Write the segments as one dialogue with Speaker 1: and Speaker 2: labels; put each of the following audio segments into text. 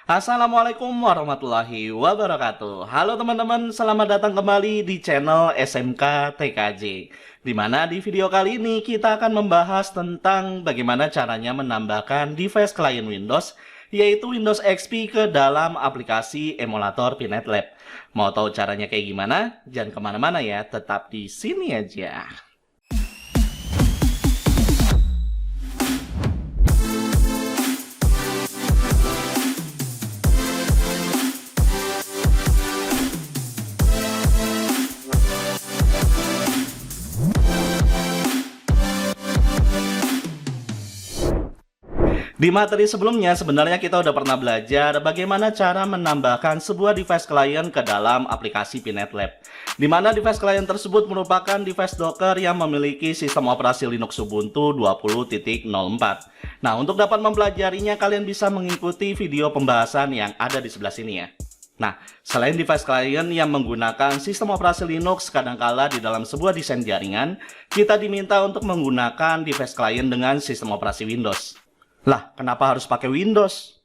Speaker 1: Assalamualaikum warahmatullahi wabarakatuh. Halo teman-teman, selamat datang kembali di channel SMK TKJ. Dimana di video kali ini kita akan membahas tentang bagaimana caranya menambahkan device klien Windows, yaitu Windows XP ke dalam aplikasi emulator Pinet Lab. Mau tahu caranya kayak gimana? Jangan kemana-mana ya, tetap di sini aja. Di materi sebelumnya sebenarnya kita udah pernah belajar bagaimana cara menambahkan sebuah device klien ke dalam aplikasi Pinet Lab. Di mana device klien tersebut merupakan device Docker yang memiliki sistem operasi Linux Ubuntu 20.04. Nah, untuk dapat mempelajarinya kalian bisa mengikuti video pembahasan yang ada di sebelah sini ya. Nah, selain device klien yang menggunakan sistem operasi Linux, kadangkala di dalam sebuah desain jaringan, kita diminta untuk menggunakan device klien dengan sistem operasi Windows. Lah, kenapa harus pakai Windows?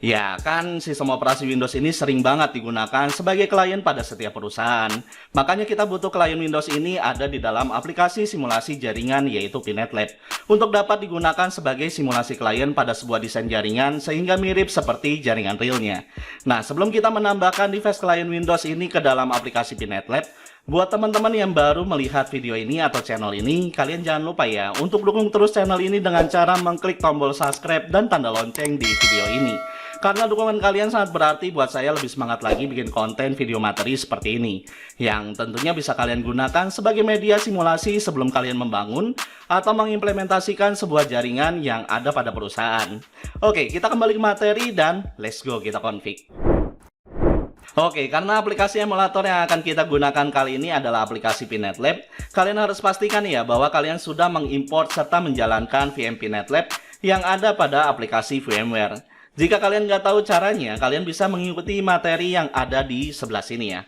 Speaker 1: Ya, kan sistem operasi Windows ini sering banget digunakan sebagai klien pada setiap perusahaan. Makanya kita butuh klien Windows ini ada di dalam aplikasi simulasi jaringan yaitu Pinet Lab. Untuk dapat digunakan sebagai simulasi klien pada sebuah desain jaringan sehingga mirip seperti jaringan realnya. Nah, sebelum kita menambahkan device klien Windows ini ke dalam aplikasi Pinet Lab, buat teman-teman yang baru melihat video ini atau channel ini, kalian jangan lupa ya untuk dukung terus channel ini dengan cara mengklik tombol subscribe dan tanda lonceng di video ini. Karena dukungan kalian sangat berarti buat saya lebih semangat lagi bikin konten video materi seperti ini. Yang tentunya bisa kalian gunakan sebagai media simulasi sebelum kalian membangun atau mengimplementasikan sebuah jaringan yang ada pada perusahaan. Oke, kita kembali ke materi dan let's go kita config. Oke, karena aplikasi emulator yang akan kita gunakan kali ini adalah aplikasi Pinet Lab, kalian harus pastikan ya bahwa kalian sudah mengimport serta menjalankan VM Pinet Lab yang ada pada aplikasi VMware. Jika kalian nggak tahu caranya, kalian bisa mengikuti materi yang ada di sebelah sini ya.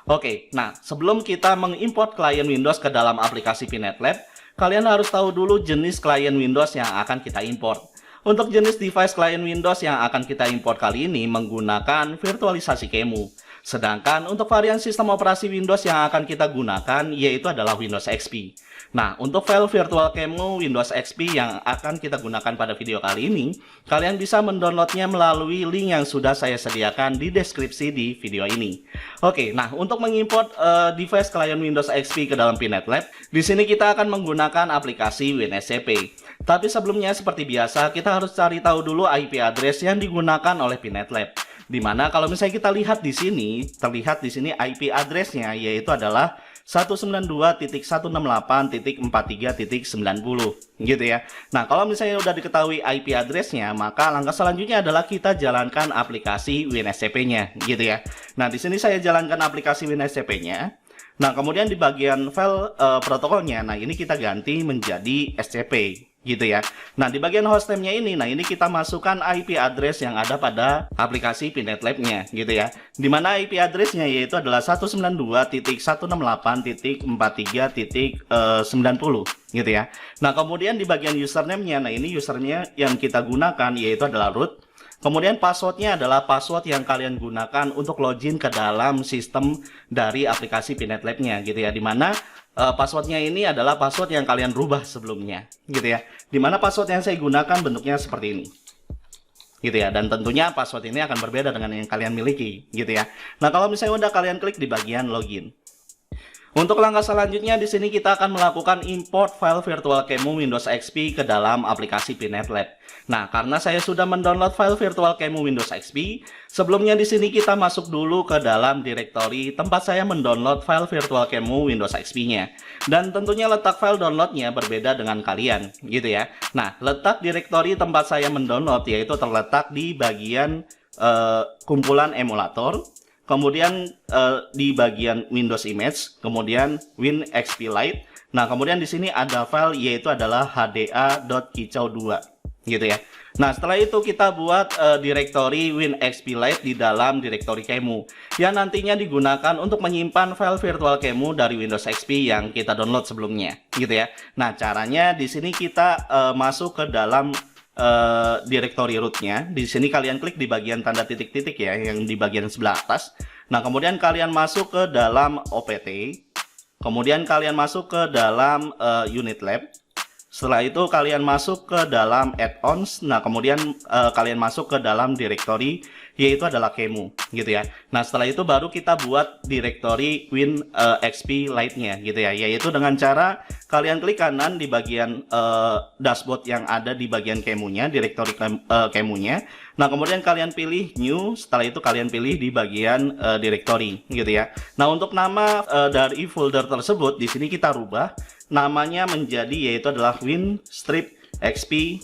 Speaker 1: Oke, nah sebelum kita mengimport klien Windows ke dalam aplikasi Pinet Lab, kalian harus tahu dulu jenis klien Windows yang akan kita import. Untuk jenis device klien Windows yang akan kita import kali ini menggunakan virtualisasi QEMU. Sedangkan untuk varian sistem operasi Windows yang akan kita gunakan yaitu adalah Windows XP. Nah, untuk file virtual QEMU Windows XP yang akan kita gunakan pada video kali ini, kalian bisa mendownloadnya melalui link yang sudah saya sediakan di deskripsi di video ini. Oke, nah untuk mengimport device klien Windows XP ke dalam Pinet Lab, di sini kita akan menggunakan aplikasi WinSCP. Tapi sebelumnya seperti biasa, kita harus cari tahu dulu IP address yang digunakan oleh Pinet Lab. Dimana kalau misalnya kita lihat di sini, terlihat di sini IP address-nya yaitu adalah 192.168.43.90 gitu ya. Nah, kalau misalnya udah diketahui IP address-nya, maka langkah selanjutnya adalah kita jalankan aplikasi WinSCP-nya gitu ya. Nah, di sini saya jalankan aplikasi WinSCP-nya. Nah, kemudian di bagian file protokolnya, nah ini kita ganti menjadi SCP gitu ya. Nah, di bagian hostname-nya ini, nah ini kita masukkan IP address yang ada pada aplikasi Pinet Lab-nya gitu ya. Dimana IP address-nya yaitu adalah 192.168.43.90 gitu ya. Nah, kemudian di bagian username-nya, nah ini username yang kita gunakan yaitu adalah root. Kemudian passwordnya adalah password yang kalian gunakan untuk login ke dalam sistem dari aplikasi Pinet Lab-nya gitu ya. Dimana passwordnya ini adalah password yang kalian rubah sebelumnya gitu ya. Dimana password yang saya gunakan bentuknya seperti ini gitu ya. Dan tentunya password ini akan berbeda dengan yang kalian miliki gitu ya. Nah, kalau misalnya udah kalian klik di bagian login. Untuk langkah selanjutnya di sini kita akan melakukan import file virtual QEMU Windows XP ke dalam aplikasi Pinet Lab. Nah, karena saya sudah mendownload file virtual QEMU Windows XP, sebelumnya di sini kita masuk dulu ke dalam direktori tempat saya mendownload file virtual QEMU Windows XP-nya. Dan tentunya letak file downloadnya berbeda dengan kalian, gitu ya. Nah, letak direktori tempat saya mendownload yaitu terletak di bagian kumpulan emulator. Kemudian di bagian Windows Image, kemudian WinXP Lite. Nah, kemudian di sini ada file yaitu adalah hda.kicau2 gitu ya. Nah, setelah itu kita buat direktori WinXP Lite di dalam direktori QEMU yang nantinya digunakan untuk menyimpan file virtual QEMU dari Windows XP yang kita download sebelumnya gitu ya. Nah, caranya di sini kita masuk ke dalam directory rootnya. Di sini kalian klik di bagian tanda titik-titik ya, yang di bagian sebelah atas. Nah, kemudian kalian masuk ke dalam OPT. Kemudian kalian masuk ke dalam unit lab. Setelah itu kalian masuk ke dalam add-ons. Nah, kemudian kalian masuk ke dalam directory, yaitu adalah QEMU gitu ya. Nah, setelah itu baru kita buat directory WinXP Lite-nya gitu ya, yaitu dengan cara kalian klik kanan di bagian dashboard yang ada di bagian QEMU-nya, directory QEMU-nya. Nah, kemudian kalian pilih new, setelah itu kalian pilih di bagian directory gitu ya. Nah, untuk nama dari folder tersebut di sini kita rubah namanya menjadi yaitu adalah WinXP-Lite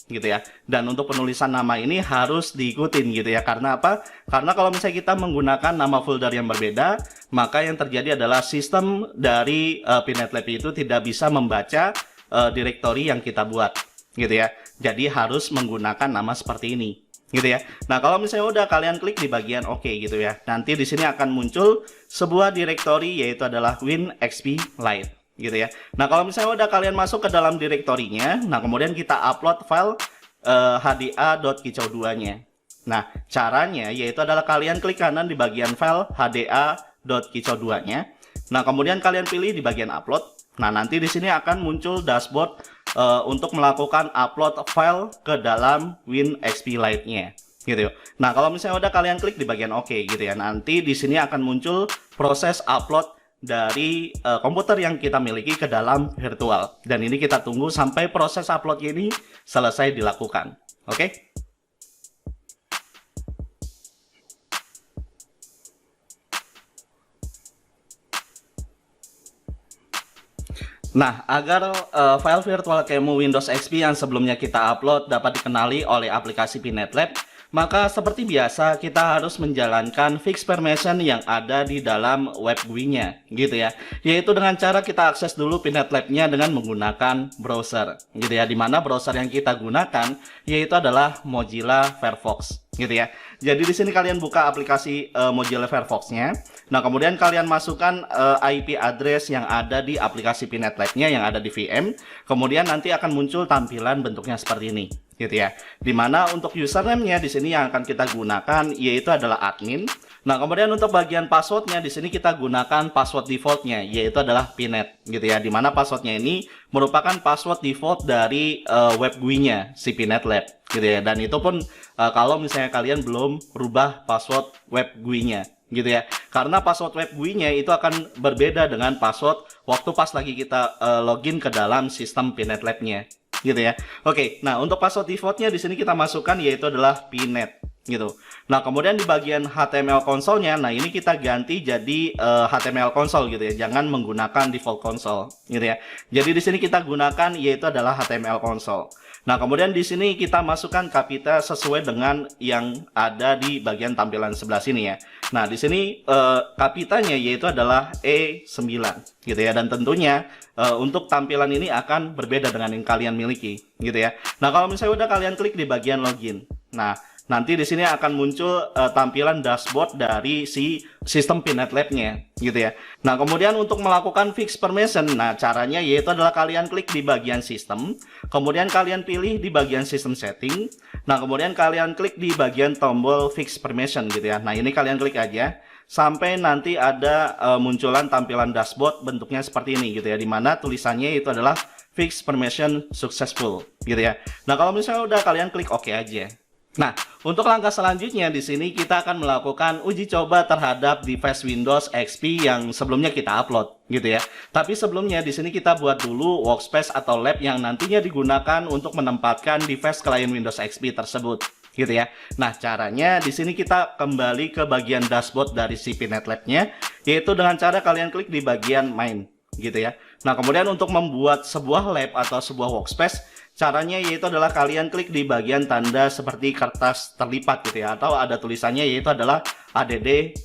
Speaker 1: gitu ya. Dan untuk penulisan nama ini harus diikutin gitu ya. Karena apa? Karena kalau misalnya kita menggunakan nama folder yang berbeda, maka yang terjadi adalah sistem dari PinNetLab itu tidak bisa membaca directory yang kita buat gitu ya. Jadi harus menggunakan nama seperti ini gitu ya. Nah, kalau misalnya udah kalian klik di bagian OK gitu ya. Nanti di sini akan muncul sebuah directory yaitu adalah WinXP Lite gitu ya. Nah, kalau misalnya udah kalian masuk ke dalam directory-nya, nah kemudian kita upload file hda.kicau2-nya. Nah, caranya yaitu adalah kalian klik kanan di bagian file hda.kicau2-nya. Nah, kemudian kalian pilih di bagian upload. Nah, nanti di sini akan muncul dashboard untuk melakukan upload file ke dalam WinXP Lite-nya gitu. Nah, kalau misalnya udah kalian klik di bagian OK gitu ya, nanti di sini akan muncul proses upload dari komputer yang kita miliki ke dalam virtual. Dan ini kita tunggu sampai proses upload ini selesai dilakukan. Oke? Nah, agar file virtual QEMU Windows XP yang sebelumnya kita upload dapat dikenali oleh aplikasi PinNetLab, maka seperti biasa kita harus menjalankan fix permission yang ada di dalam web GUI-nya gitu ya. Yaitu dengan cara kita akses dulu PinNetLab-nya dengan menggunakan browser gitu ya. Dimana browser yang kita gunakan yaitu adalah Mozilla Firefox gitu ya. Jadi di sini kalian buka aplikasi Mozilla Firefox-nya. Nah, kemudian kalian masukkan IP address yang ada di aplikasi PinNetLab-nya yang ada di VM. Kemudian nanti akan muncul tampilan bentuknya seperti ini gitu ya. Dimana untuk username-nya di sini yang akan kita gunakan yaitu adalah admin. Nah, kemudian untuk bagian passwordnya di sini kita gunakan password defaultnya yaitu adalah Pinnet gitu ya. Dimana passwordnya ini merupakan password default dari web GUI-nya si PinNetLab gitu ya. Dan itu pun kalau misalnya kalian belum rubah password web GUI-nya gitu ya. Karena password web GUI-nya itu akan berbeda dengan password waktu pas lagi kita login ke dalam sistem PinNetLab-nya gitu ya. Oke, nah untuk password defaultnya di sini kita masukkan yaitu adalah Pinnet gitu. Nah, kemudian di bagian HTML console-nya, nah ini kita ganti jadi HTML console gitu ya. Jangan menggunakan default console gitu ya. Jadi di sini kita gunakan yaitu adalah HTML console. Nah, kemudian di sini kita masukkan kapita sesuai dengan yang ada di bagian tampilan sebelah sini ya. Nah, di sini kapitanya yaitu adalah E9 gitu ya. Dan tentunya untuk tampilan ini akan berbeda dengan yang kalian miliki gitu ya. Nah, kalau misalnya udah kalian klik di bagian login. Nah, nanti di sini akan muncul tampilan dashboard dari si sistem PinNetLab-nya gitu ya. Nah, kemudian untuk melakukan fix permission, nah caranya yaitu adalah kalian klik di bagian sistem, kemudian kalian pilih di bagian sistem setting. Nah, kemudian kalian klik di bagian tombol fix permission gitu ya. Nah, ini kalian klik aja sampai nanti ada munculan tampilan dashboard bentuknya seperti ini gitu ya, dimana tulisannya itu adalah fix permission successful gitu ya. Nah, kalau misalnya udah kalian klik OK aja. Nah, untuk langkah selanjutnya di sini kita akan melakukan uji coba terhadap device Windows XP yang sebelumnya kita upload gitu ya. Tapi sebelumnya di sini kita buat dulu workspace atau lab yang nantinya digunakan untuk menempatkan device klien Windows XP tersebut gitu ya. Nah, caranya di sini kita kembali ke bagian dashboard dari si PinNetLab-nya yaitu dengan cara kalian klik di bagian main gitu ya. Nah, kemudian untuk membuat sebuah lab atau sebuah workspace, caranya yaitu adalah kalian klik di bagian tanda seperti kertas terlipat gitu ya, atau ada tulisannya yaitu adalah add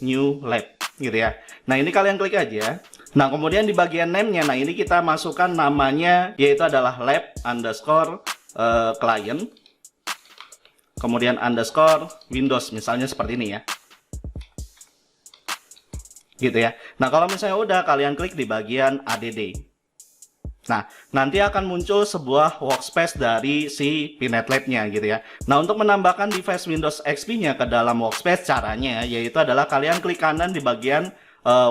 Speaker 1: new lab gitu ya. Nah, ini kalian klik aja. Nah, kemudian di bagian name-nya, nah ini kita masukkan namanya yaitu adalah lab underscore client, kemudian underscore Windows misalnya seperti ini ya. Gitu ya. Nah, kalau misalnya udah kalian klik di bagian add. Nah, nanti akan muncul sebuah workspace dari si Pinet Lab-nya gitu ya. Nah, untuk menambahkan device Windows XP-nya ke dalam workspace, caranya yaitu adalah kalian klik kanan di bagian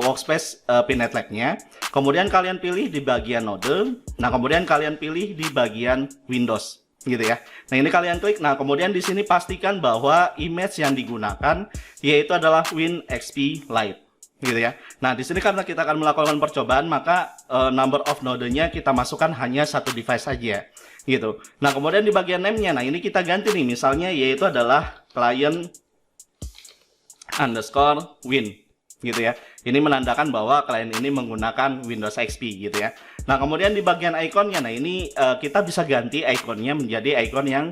Speaker 1: workspace Pinet Lab-nya. Kemudian kalian pilih di bagian node. Nah, kemudian kalian pilih di bagian Windows gitu ya. Nah, ini kalian klik. Nah, kemudian di sini pastikan bahwa image yang digunakan yaitu adalah WinXP Lite gitu ya. Nah, di sini karena kita akan melakukan percobaan, maka number of node-nya kita masukkan hanya satu device saja gitu. Nah, kemudian di bagian name-nya, nah ini kita ganti nih, misalnya yaitu adalah client underscore win gitu ya. Ini menandakan bahwa klien ini menggunakan Windows XP gitu ya. Nah, kemudian di bagian ikonnya, nah ini kita bisa ganti ikonnya menjadi ikon yang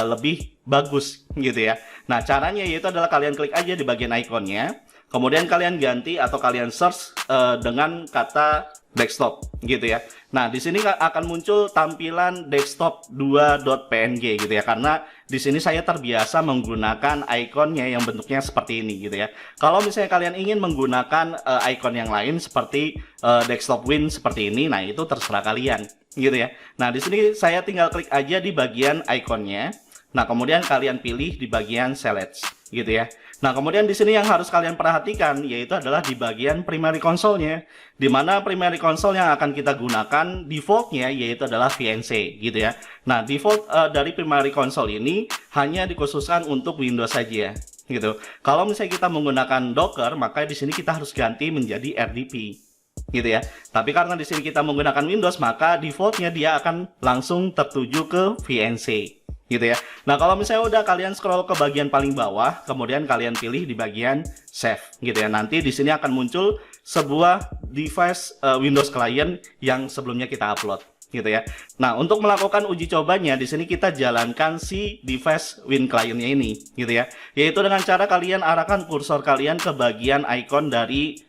Speaker 1: lebih bagus gitu ya. Nah, caranya yaitu adalah kalian klik aja di bagian ikonnya. Kemudian kalian ganti atau kalian search dengan kata desktop gitu ya. Nah, di sini akan muncul tampilan desktop2.png gitu ya, karena di sini saya terbiasa menggunakan ikonnya yang bentuknya seperti ini gitu ya. Kalau misalnya kalian ingin menggunakan ikon yang lain seperti desktop win seperti ini, nah itu terserah kalian gitu ya. Nah, di sini saya tinggal klik aja di bagian ikonnya. Nah, kemudian kalian pilih di bagian select gitu ya. Nah, kemudian di sini yang harus kalian perhatikan yaitu adalah di bagian primary console-nya, di mana primary console yang akan kita gunakan default-nya yaitu adalah VNC gitu ya. Nah, default dari primary console ini hanya dikhususkan untuk Windows saja gitu. Kalau misalnya kita menggunakan Docker, maka di sini kita harus ganti menjadi RDP gitu ya. Tapi karena di sini kita menggunakan Windows, maka default-nya dia akan langsung tertuju ke VNC gitu ya. Nah, kalau misalnya udah kalian scroll ke bagian paling bawah, kemudian kalian pilih di bagian save gitu ya. Nanti di sini akan muncul sebuah device Windows client yang sebelumnya kita upload gitu ya. Nah, untuk melakukan uji cobanya di sini kita jalankan si device Win client-nya ini gitu ya. Yaitu dengan cara kalian arahkan kursor kalian ke bagian icon dari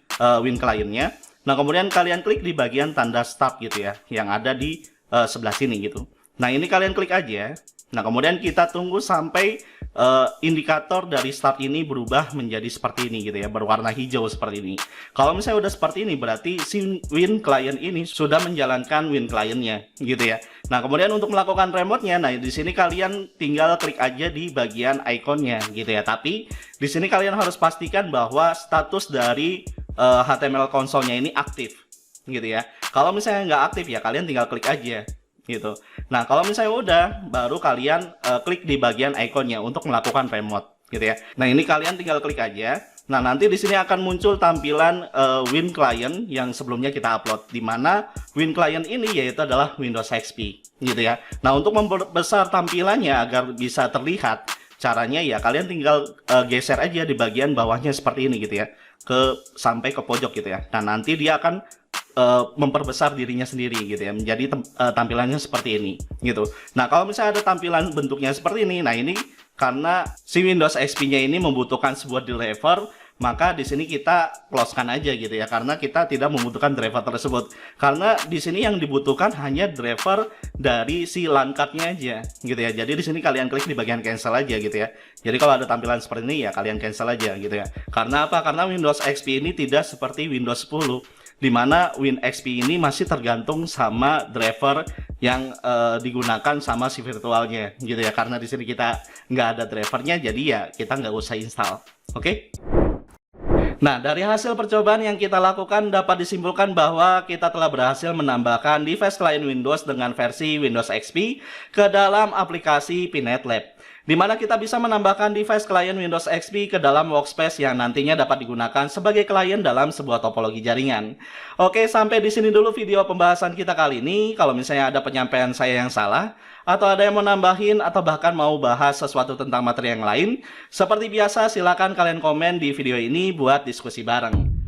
Speaker 1: Win client-nya. Nah, kemudian kalian klik di bagian tanda start gitu ya, yang ada di sebelah sini gitu. Nah, ini kalian klik aja. Nah, kemudian kita tunggu sampai indikator dari start ini berubah menjadi seperti ini gitu ya, berwarna hijau seperti ini. Kalau misalnya udah seperti ini, berarti si Win client ini sudah menjalankan Win client-nya gitu ya. Nah, kemudian untuk melakukan remote-nya, nah di sini kalian tinggal klik aja di bagian ikonnya gitu ya. Tapi di sini kalian harus pastikan bahwa status dari HTML console-nya ini aktif gitu ya. Kalau misalnya nggak aktif ya kalian tinggal klik aja gitu. Nah, kalau misalnya udah, baru kalian klik di bagian ikonnya untuk melakukan remote gitu ya. Nah, ini kalian tinggal klik aja. Nah, nanti di sini akan muncul tampilan Win client yang sebelumnya kita upload, di mana Win client ini yaitu adalah Windows XP gitu ya. Nah, untuk memperbesar tampilannya agar bisa terlihat, caranya ya kalian tinggal geser aja di bagian bawahnya seperti ini gitu ya, sampai ke pojok gitu ya. Nah, nanti dia akan memperbesar dirinya sendiri gitu ya, menjadi tampilannya seperti ini gitu. Nah, kalau misalnya ada tampilan bentuknya seperti ini, nah ini karena si Windows XP-nya ini membutuhkan sebuah driver, maka di sini kita close-kan aja gitu ya, karena kita tidak membutuhkan driver tersebut. Karena di sini yang dibutuhkan hanya driver dari si LAN card-nya aja gitu ya. Jadi di sini kalian klik di bagian cancel aja gitu ya. Jadi kalau ada tampilan seperti ini ya kalian cancel aja gitu ya. Karena apa? Karena Windows XP ini tidak seperti Windows 10, di mana WinXP ini masih tergantung sama driver yang digunakan sama si virtualnya gitu ya. Karena di sini kita nggak ada drivernya, jadi ya kita nggak usah install. Oke? Nah, dari hasil percobaan yang kita lakukan dapat disimpulkan bahwa kita telah berhasil menambahkan device klien Windows dengan versi Windows XP ke dalam aplikasi Pinet Lab, di mana kita bisa menambahkan device klien Windows XP ke dalam workspace yang nantinya dapat digunakan sebagai klien dalam sebuah topologi jaringan. Oke, sampai di sini dulu video pembahasan kita kali ini. Kalau misalnya ada penyampaian saya yang salah, atau ada yang mau nambahin, atau bahkan mau bahas sesuatu tentang materi yang lain, seperti biasa silakan kalian komen di video ini buat diskusi bareng.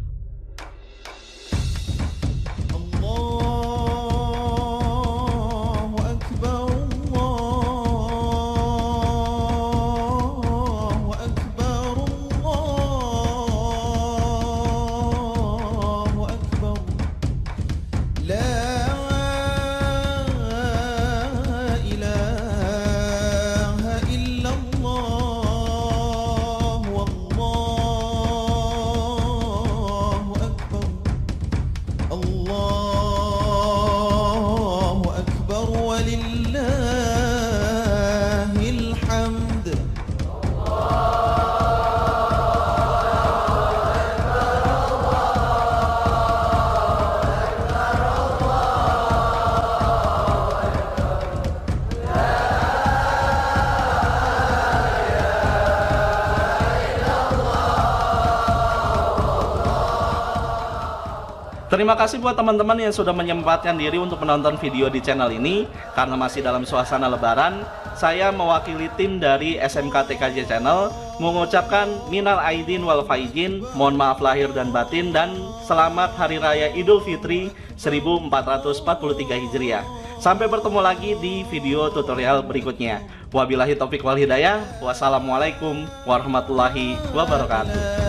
Speaker 1: Terima kasih buat teman-teman yang sudah menyempatkan diri untuk menonton video di channel ini. Karena masih dalam suasana lebaran, saya mewakili tim dari SMK TKJ Channel mengucapkan minal aidin wal faizin, mohon maaf lahir dan batin, dan selamat Hari Raya Idul Fitri 1443 Hijriah. Sampai bertemu lagi di video tutorial berikutnya. Wabillahi taufik wal hidayah. Wassalamualaikum warahmatullahi wabarakatuh.